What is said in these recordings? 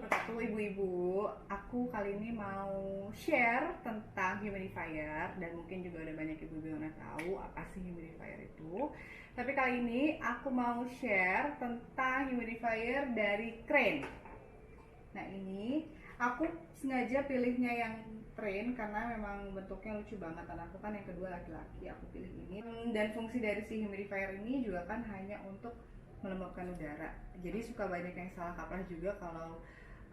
wabarakatuh, ibu-ibu. Aku kali ini mau share tentang humidifier dan mungkin juga ada banyak ibu-ibu yang udah tahu apa sih humidifier itu. Tapi kali ini aku mau share tentang humidifier dari Crane. Nah, ini aku sengaja pilihnya yang Crane karena memang bentuknya lucu banget. Dan aku kan yang kedua laki-laki, aku pilih ini. Dan fungsi dari si humidifier ini juga kan hanya untuk melembabkan udara. Jadi suka banyak yang salah kaprah juga kalau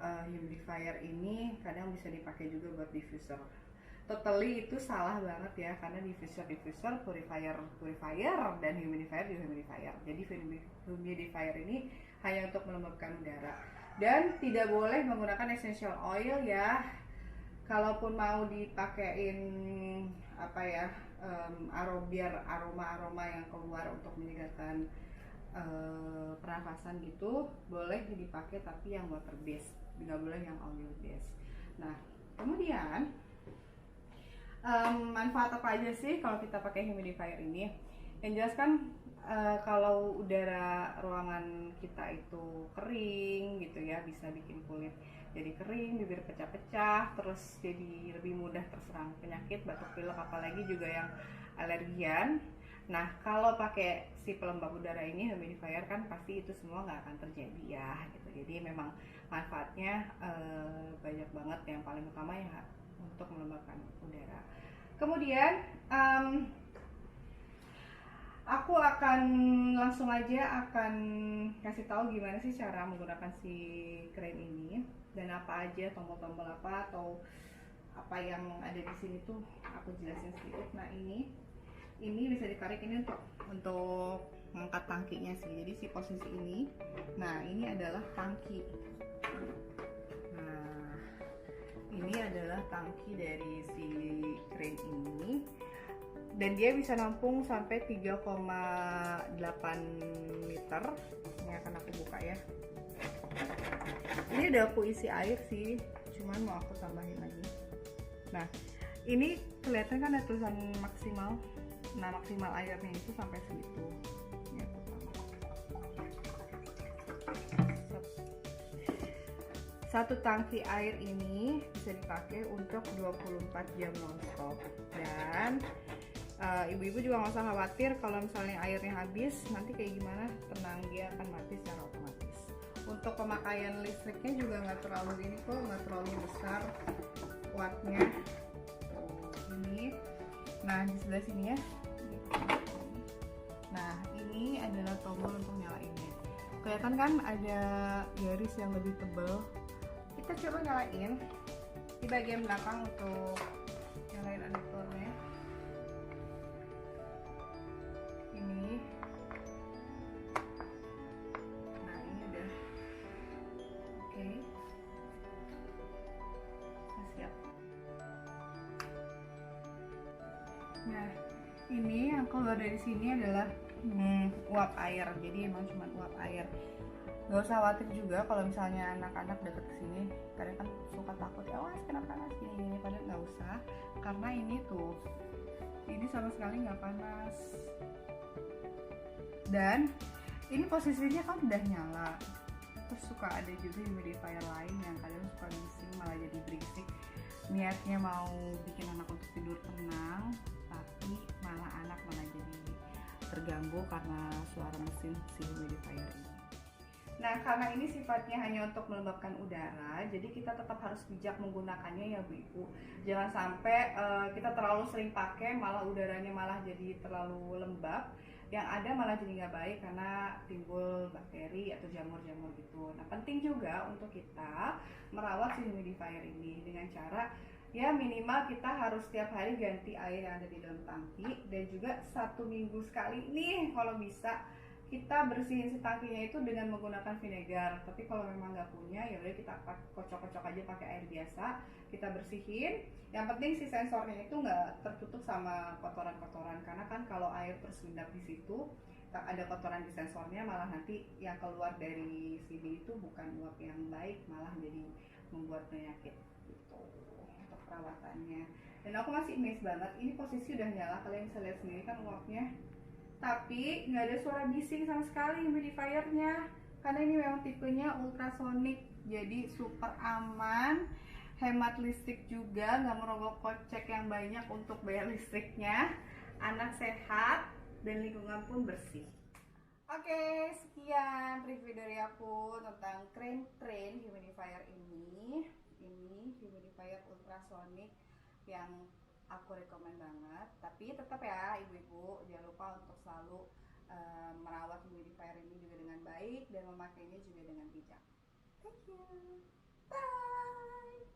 humidifier ini kadang bisa dipakai juga buat diffuser. Totally itu salah banget ya, karena diffuser, purifier, dan humidifier juga humidifier. Jadi humidifier ini hanya untuk melembabkan udara dan tidak boleh menggunakan essential oil ya. Kalaupun mau dipakein apa ya, biar aroma yang keluar untuk menyegarkan pernafasan gitu, boleh dipakai tapi yang water based, nggak boleh yang oil based. Nah, kemudian manfaat apa aja sih kalau kita pakai humidifier ini? Yang jelas kan kalau udara ruangan kita itu kering gitu ya, bisa bikin kulit jadi kering, bibir pecah-pecah, terus jadi lebih mudah terserang penyakit batuk pilek, apalagi juga yang alergian. Nah, kalau pakai si pelembab udara ini, humidifier, kan pasti itu semua nggak akan terjadi ya gitu. Jadi memang manfaatnya banyak banget. Yang paling utama ya untuk melembabkan udara. Kemudian aku akan langsung aja kasih tahu gimana sih cara menggunakan si Crane ini dan apa aja tombol-tombol apa atau apa yang ada di sini tuh aku jelasin sedikit. Nah, ini bisa ditarik ini untuk mengangkat tangkinya sih. Jadi si posisi ini, nah ini adalah tangki. Nah, ini adalah tangki dari si Crane ini, dan dia bisa nampung sampai 3,8 liter. Ini akan aku buka ya. Ini udah aku isi air sih, cuman mau aku tambahin lagi. Nah, ini kelihatan kan ada tulisan maksimal. Nah, maksimal airnya itu sampai segitu. Ini aku tambah. Satu tangki air ini bisa dipakai untuk 24 jam non-stop. Dan ibu-ibu juga nggak usah khawatir kalau misalnya airnya habis, nanti kayak gimana, tenang, dia akan mati secara otomatis. Untuk pemakaian listriknya juga nggak terlalu ini kok, nggak terlalu besar wattnya. Ini, nah di sebelah sini ya. Nah, ini adalah tombol untuk nyalainnya. Kelihatan kan ada garis yang lebih tebal. Kita coba nyalain di bagian belakang untuk nyalain adaptornya. Ini. Nah, ini udah oke. Nah, siap. Nah, ini yang keluar dari sini adalah uap air. Jadi emang cuma uap air. Gak usah khawatir juga kalau misalnya anak-anak deket kesini, kadang kan suka takut ya, wah kena panas gini. Padahal nggak usah, karena ini sama sekali nggak panas. Dan ini posisinya kan udah nyala. Terus suka ada juga humidifier lain yang kadang suka bising, malah jadi berisik. Niatnya mau bikin anak untuk tidur tenang, tapi anak malah jadi terganggu karena suara mesin si humidifier ini. Nah, karena ini sifatnya hanya untuk melembabkan udara, jadi kita tetap harus bijak menggunakannya ya Bu Ibu. Jangan sampai kita terlalu sering pakai, malah udaranya malah jadi terlalu lembab. Yang ada malah jadi nggak baik karena timbul bakteri atau jamur-jamur gitu. Nah, penting juga untuk kita merawat si humidifier ini dengan cara ya minimal kita harus setiap hari ganti air yang ada di dalam tangki, dan juga 1 minggu sekali nih kalau bisa kita bersihin si tangkinya itu dengan menggunakan vinegar. Tapi kalau memang nggak punya, ya udah kita kocok-kocok aja pakai air biasa, kita bersihin. Yang penting si sensornya itu nggak tertutup sama kotoran-kotoran, karena kan kalau air terus mengendap di situ, ada kotoran di sensornya, malah nanti yang keluar dari sini itu bukan uap yang baik, malah jadi membuat penyakit gitu untuk perawatannya. Dan aku masih amazed banget, ini posisi udah nyala, kalian bisa lihat sendiri kan uapnya, tapi nggak ada suara bising sama sekali humidifiernya, karena ini memang tipenya ultrasonic. jadi super aman, hemat listrik juga, nggak merogoh kocek yang banyak untuk bayar listriknya, anak sehat, dan lingkungan pun bersih. Oke, sekian review dari aku tentang Crane humidifier ini. Ini humidifier ultrasonic yang aku rekomen banget. Tapi tetap ya ibu-ibu, jangan lupa untuk selalu merawat humidifier ini juga dengan baik dan memakainya juga dengan bijak. Thank you. Bye.